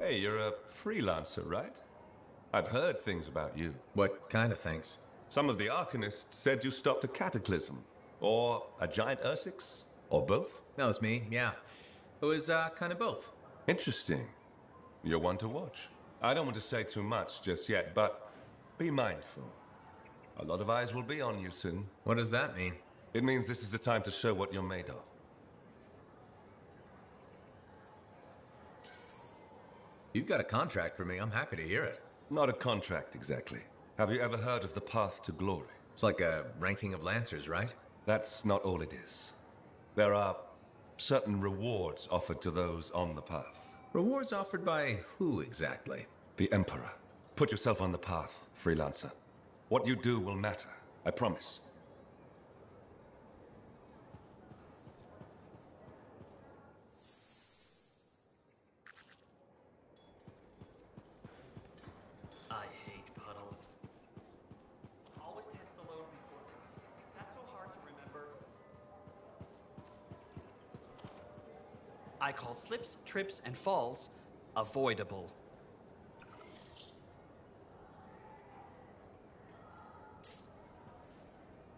Hey, you're a freelancer, right? I've heard things about you. What kind of things? Some of the Arcanists said you stopped a cataclysm. Or a giant Ursix. Or both. That was me, yeah. It was, kind of both. Interesting. You're one to watch. I don't want to say too much just yet, but be mindful. A lot of eyes will be on you soon. What does that mean? It means this is the time to show what you're made of. You've got a contract for me. I'm happy to hear it. Not a contract, exactly. Have you ever heard of the path to glory? It's like a ranking of Lancers, right? That's not all it is. There are certain rewards offered to those on the path. Rewards offered by who exactly? The Emperor. Put yourself on the path, Freelancer. What you do will matter, I promise. I hate puddles. Always test the load before. That's so hard to remember. I call slips, trips, and falls avoidable.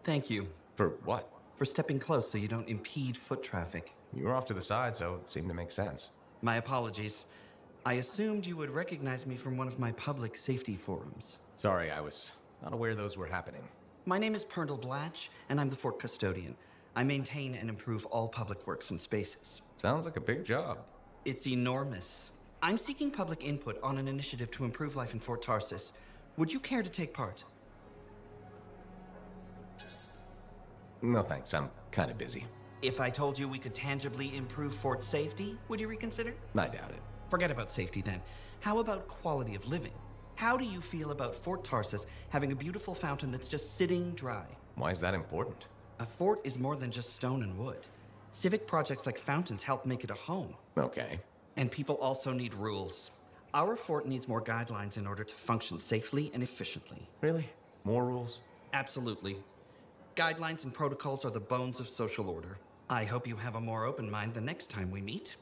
Thank you. For what? For stepping close so you don't impede foot traffic. You were off to the side, so it seemed to make sense. My apologies. I assumed you would recognize me from one of my public safety forums. Sorry, I was not aware those were happening. My name is Blatche, and I'm the fort custodian. I maintain and improve all public works and spaces. Sounds like a big job. It's enormous. I'm seeking public input on an initiative to improve life in Fort Tarsis. Would you care to take part? No thanks, I'm kind of busy. If I told you we could tangibly improve fort safety, would you reconsider? I doubt it. Forget about safety then. How about quality of living? How do you feel about Fort Tarsis having a beautiful fountain that's just sitting dry? Why is that important? A fort is more than just stone and wood. Civic projects like fountains help make it a home. Okay. And people also need rules. Our fort needs more guidelines in order to function safely and efficiently. Really? More rules? Absolutely. Guidelines and protocols are the bones of social order. I hope you have a more open mind the next time we meet.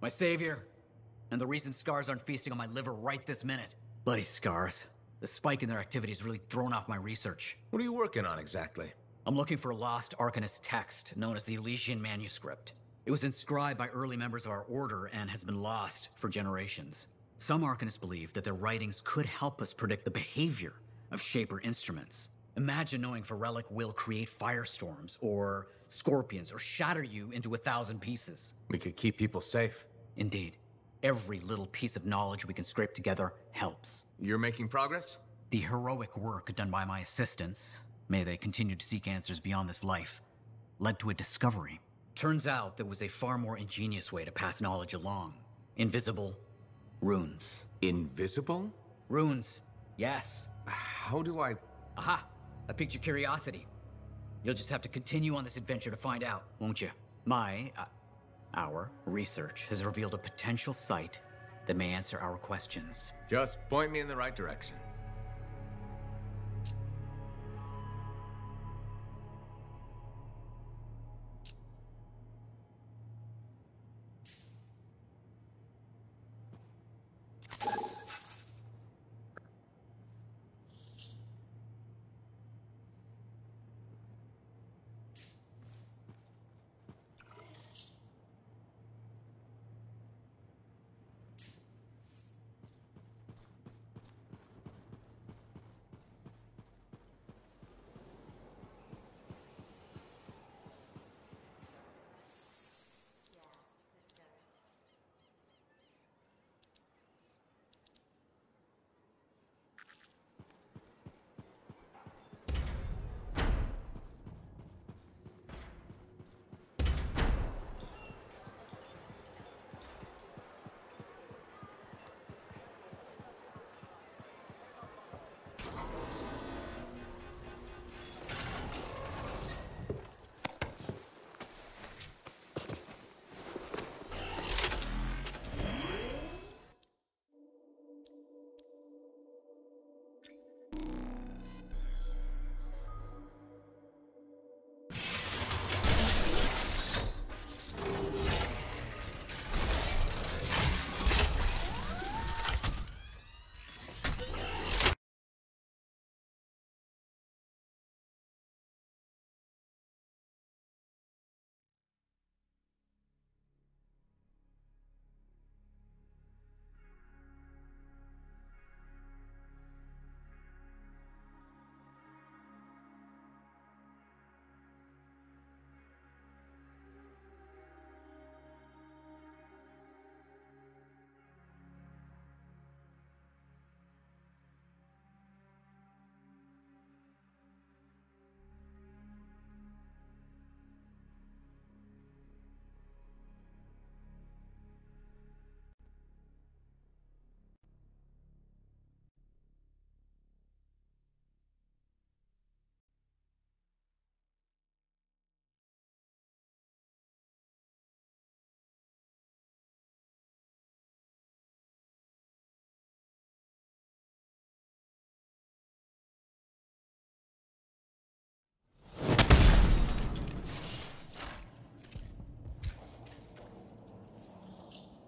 My savior, and the reason scars aren't feasting on my liver right this minute. Bloody scars. The spike in their activity has really thrown off my research. What are you working on exactly? I'm looking for a lost Arcanist text known as the Elysian Manuscript. It was inscribed by early members of our order and has been lost for generations. Some Arcanists believe that their writings could help us predict the behavior of Shaper instruments. Imagine knowing if a relic will create firestorms, or scorpions, or shatter you into 1,000 pieces. We could keep people safe. Indeed. Every little piece of knowledge we can scrape together helps. You're making progress? The heroic work done by my assistants, may they continue to seek answers beyond this life, led to a discovery. Turns out there was a far more ingenious way to pass knowledge along. Invisible runes. Invisible? Runes, yes. How do I... Aha! I piqued your curiosity. You'll just have to continue on this adventure to find out, won't you? Our research has revealed a potential site that may answer our questions. Just point me in the right direction.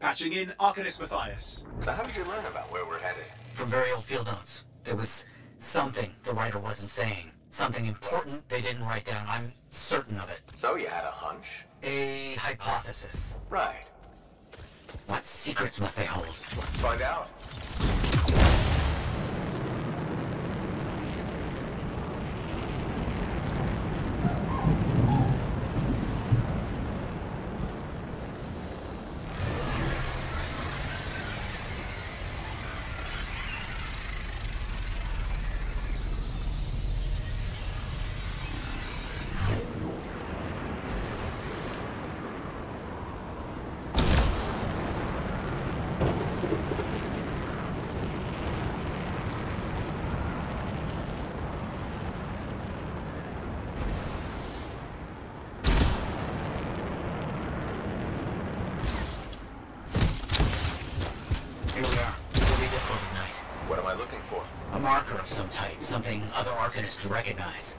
Patching in, Arcanist Matthias. So how did you learn about where we're headed? From very old field notes. There was something the writer wasn't saying. Something important they didn't write down. I'm certain of it. So you had a hunch? A hypothesis. Right. What secrets must they hold? Let's find out. A marker of some type, something other Arcanists could recognize.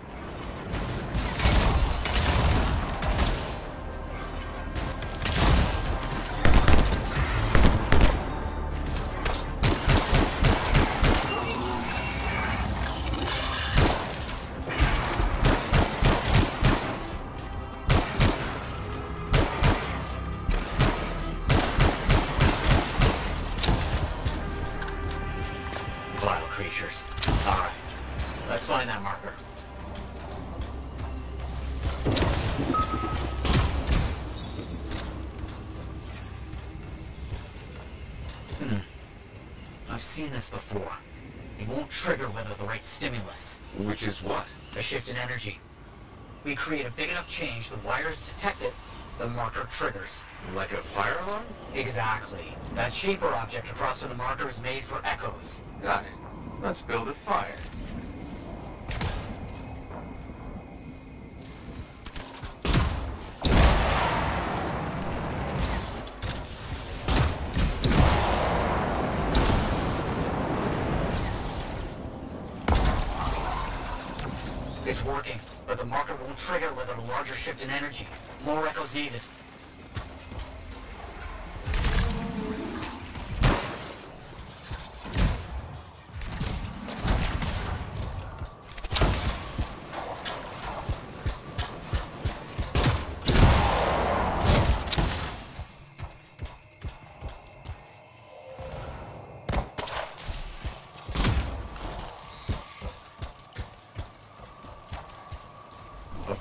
Alright, let's find that marker. I've seen this before. It won't trigger without the right stimulus. Which is what? A shift in energy. We create a big enough change, the wires detect it, the marker triggers. Like a fire alarm? Exactly. That shaper object across from the marker is made for echoes. Got it. Let's build a fire. It's working, but the marker won't trigger without a larger shift in energy. More echoes needed.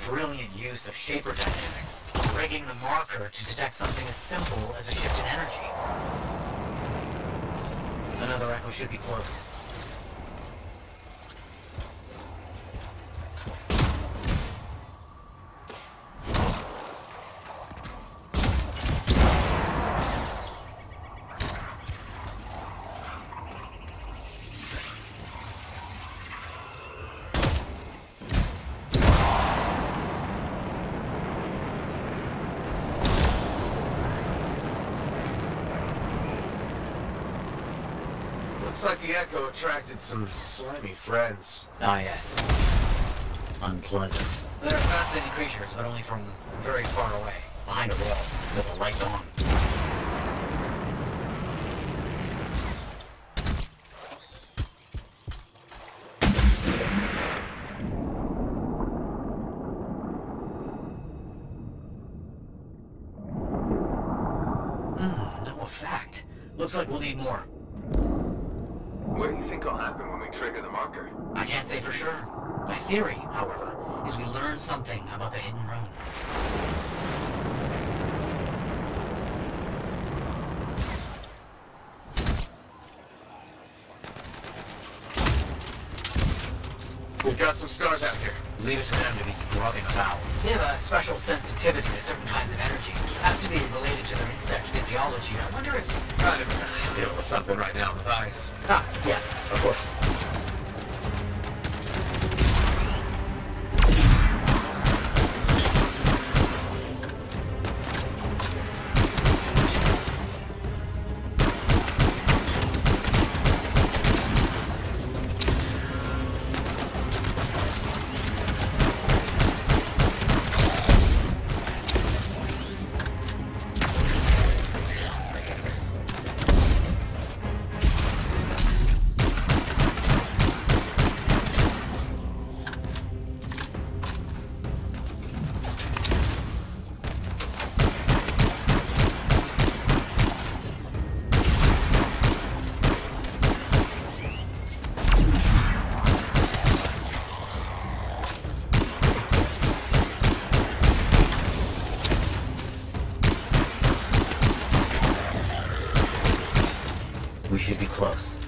Brilliant use of shaper dynamics, rigging the marker to detect something as simple as a shift in energy. Another echo should be close. Looks like the echo attracted some slimy friends. Ah, yes. Unpleasant. They're fascinating creatures, but only from very far away, behind a wall, with the lights on. No effect. Looks like we'll need more. What do you think will happen when we trigger the marker? I can't say for sure. My theory, however, is we learn something about the hidden runes. We've got some stars out here. Leave it to them to be grubbing about. They have a special sensitivity to certain kinds of energy. Has to be related to their insect physiology. I wonder if... Kind of dealing with something right now with eyes. Ah, yes, of course. We should be close.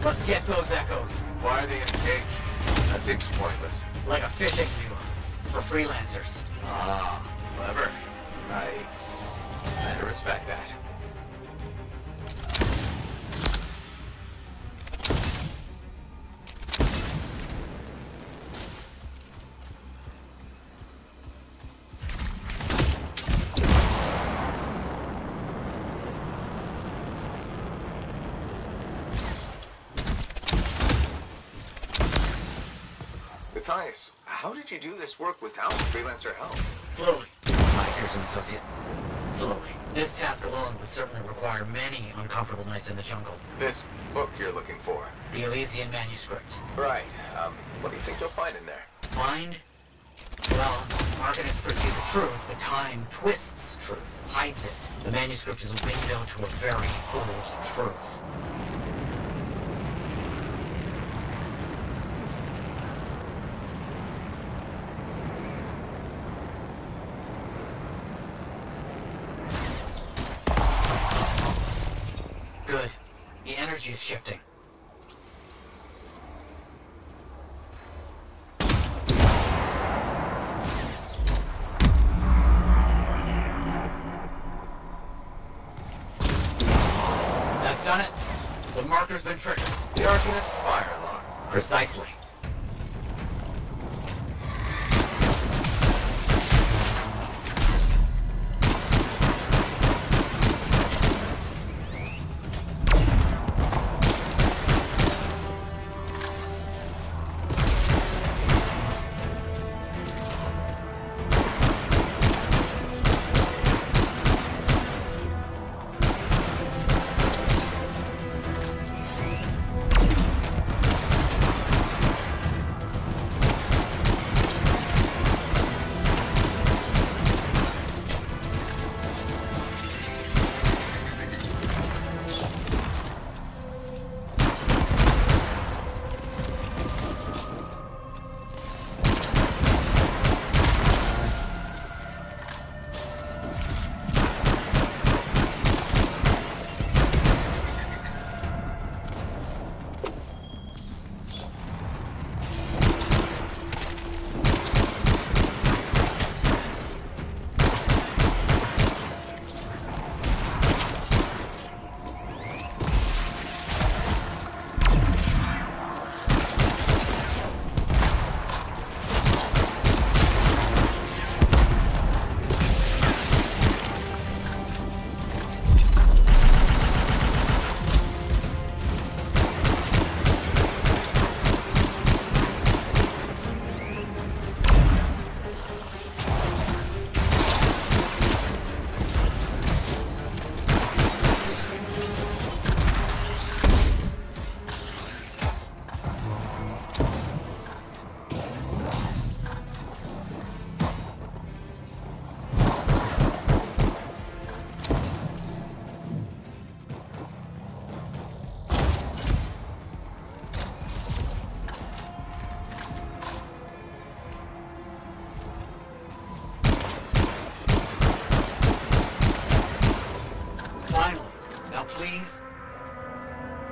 Let's get those echoes. Why are they in the cage? That seems pointless. Like a fishing viewer for freelancers. Ah, clever. I respect that. Matthias, how did you do this work without freelancer help? Slowly, my fearsome associate. Slowly. This task alone would certainly require many uncomfortable nights in the jungle. This book you're looking for. The Elysian manuscript. Right. What do you think you'll find in there? Find? Well, arcanists perceive the truth, but time twists truth, hides it. The manuscript is a window to a very old truth. Good. The energy is shifting. That's done it. The marker's been triggered. The Arcanist fire alarm. Precisely.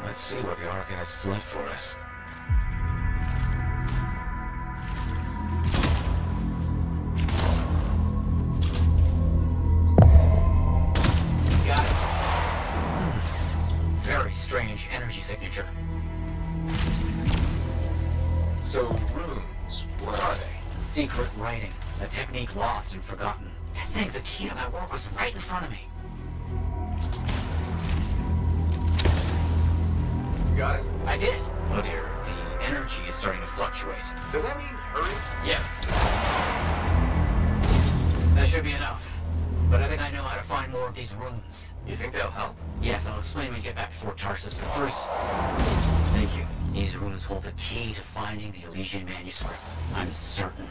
Let's see what the Arcanist has left for us. Got it. Very strange energy signature. So, runes, what are they? Secret writing. A technique lost and forgotten. To think the key to my work was right in front of me. Got it? I did. Oh dear, the energy is starting to fluctuate. Does that mean hurry? Yes. That should be enough. but I think I know how to find more of these runes. You think they'll help? Yes, I'll explain when we get back to Fort Tarsus, but first... Thank you. These runes hold the key to finding the Elysian manuscript. I'm certain.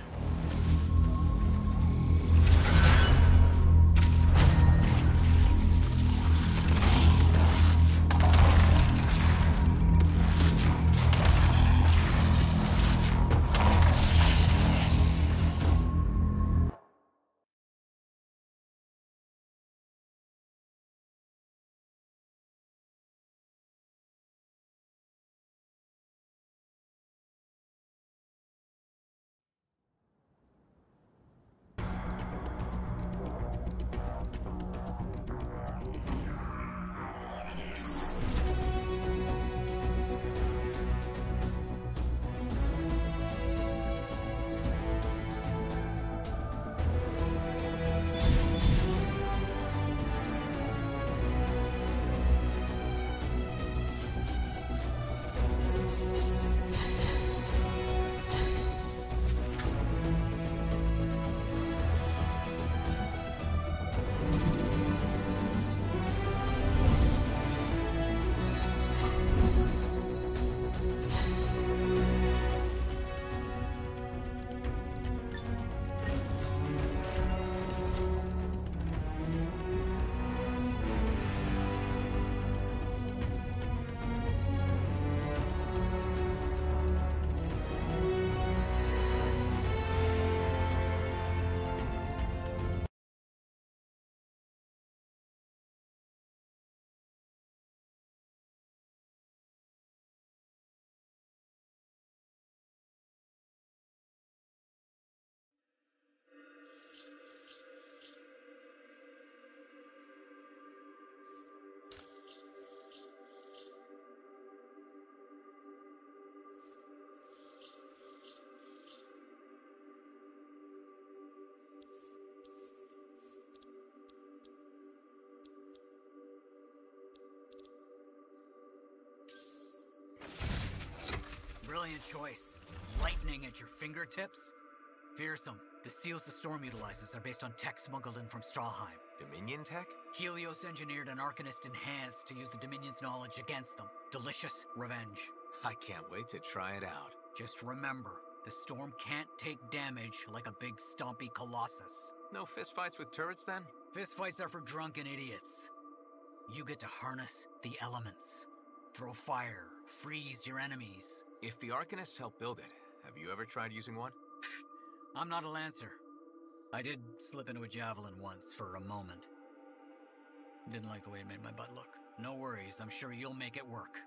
Brilliant choice. Lightning at your fingertips? Fearsome. The seals the storm utilizes are based on tech smuggled in from Strawheim. Dominion tech? Helios engineered an Arcanist enhanced to use the Dominion's knowledge against them. Delicious revenge. I can't wait to try it out. Just remember, the storm can't take damage like a big stompy colossus. No fistfights with turrets then? Fistfights are for drunken idiots. You get to harness the elements. Throw fire, freeze your enemies. If the Arcanists help build it, have you ever tried using one? I'm not a Lancer. I did slip into a Javelin once for a moment. Didn't like the way it made my butt look. No worries, I'm sure you'll make it work.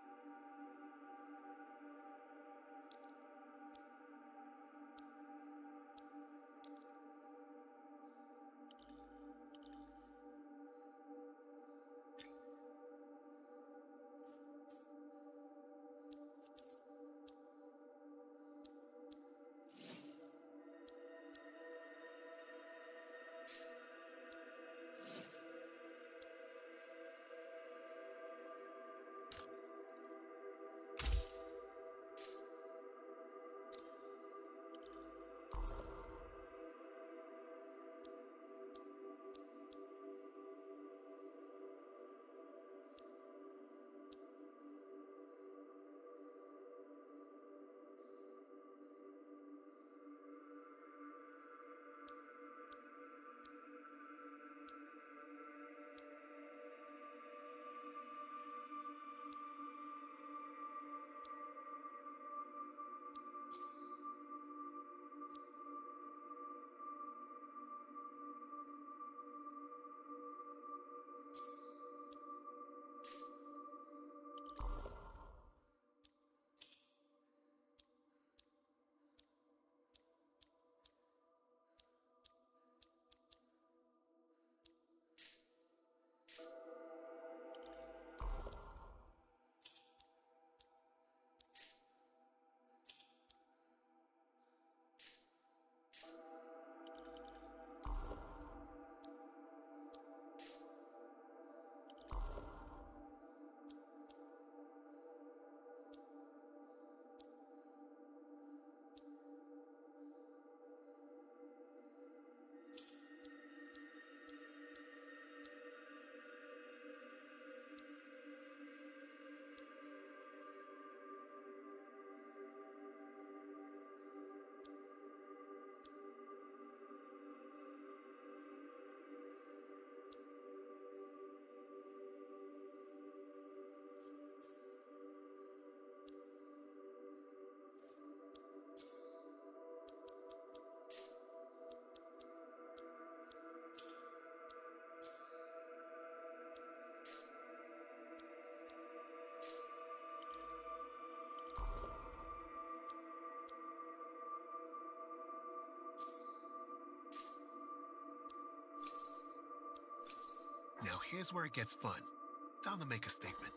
Now here's where it gets fun. Time to make a statement.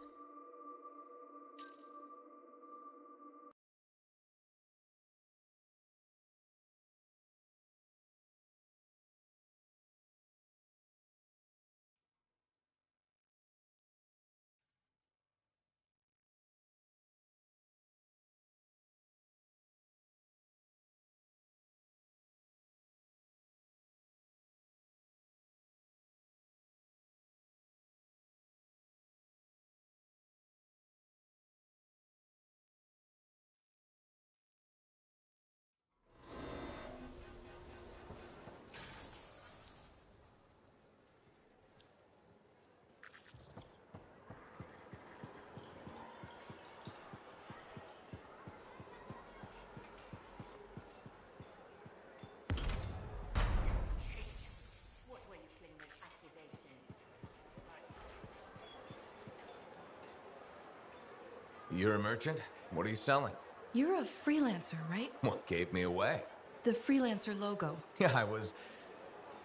You're a merchant? What are you selling? You're a freelancer, right? What gave me away? The Freelancer logo. Yeah, I was...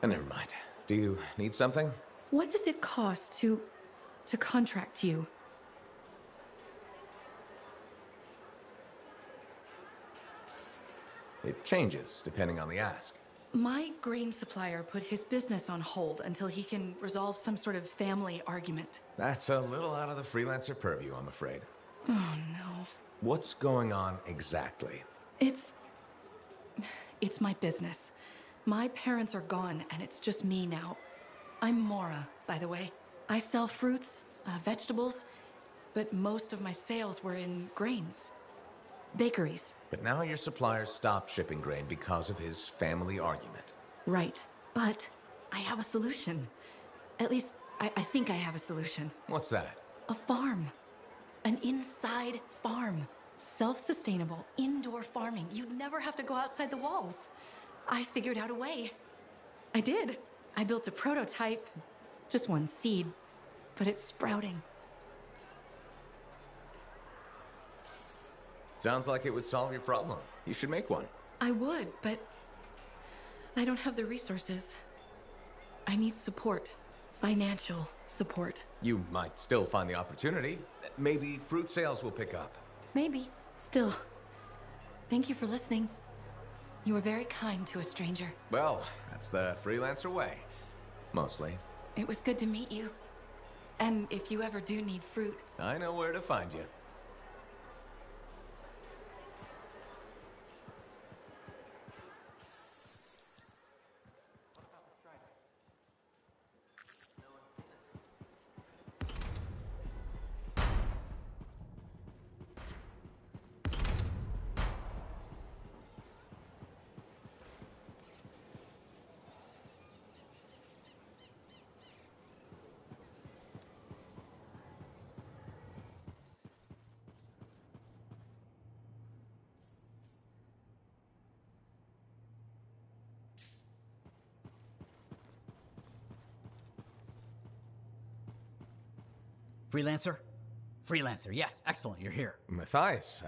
never mind. Do you need something? What does it cost to contract you? It changes, depending on the ask. My grain supplier put his business on hold until he can resolve some sort of family argument. That's a little out of the freelancer purview, I'm afraid. Oh, no. What's going on exactly? It's my business. My parents are gone, and it's just me now. I'm Mora, by the way. I sell fruits, vegetables, but most of my sales were in grains. Bakeries. But now your supplier stopped shipping grain because of his family argument. Right. But I have a solution. At least, I think I have a solution. What's that? A farm. An inside farm. Self-sustainable, indoor farming. You'd never have to go outside the walls. I figured out a way. I did. I built a prototype. Just one seed. But it's sprouting. Sounds like it would solve your problem. You should make one. I would, but I don't have the resources. I need support. Financial support. You might still find the opportunity. Maybe fruit sales will pick up. Maybe. Still. Thank you for listening. You were very kind to a stranger. Well, that's the freelancer way. Mostly. It was good to meet you. And if you ever do need fruit... I know where to find you. Freelancer? Freelancer, yes, excellent, you're here. Matthias,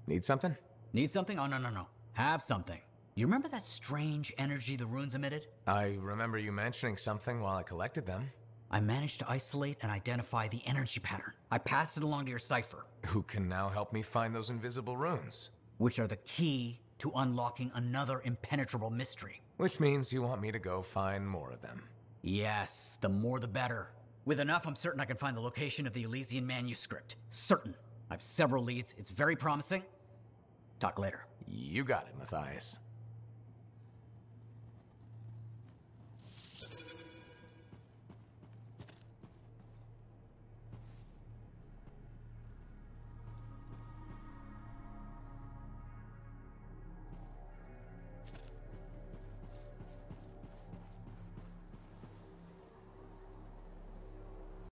need something? Need something? Oh, no. Have something. You remember that strange energy the runes emitted? I remember you mentioning something while I collected them. I managed to isolate and identify the energy pattern. I passed it along to your cipher. Who can now help me find those invisible runes? Which are the key to unlocking another impenetrable mystery. Which means you want me to go find more of them. Yes, the more the better. With enough, I'm certain I can find the location of the Elysian manuscript. Certain. I have several leads. It's very promising. Talk later. You got it, Matthias.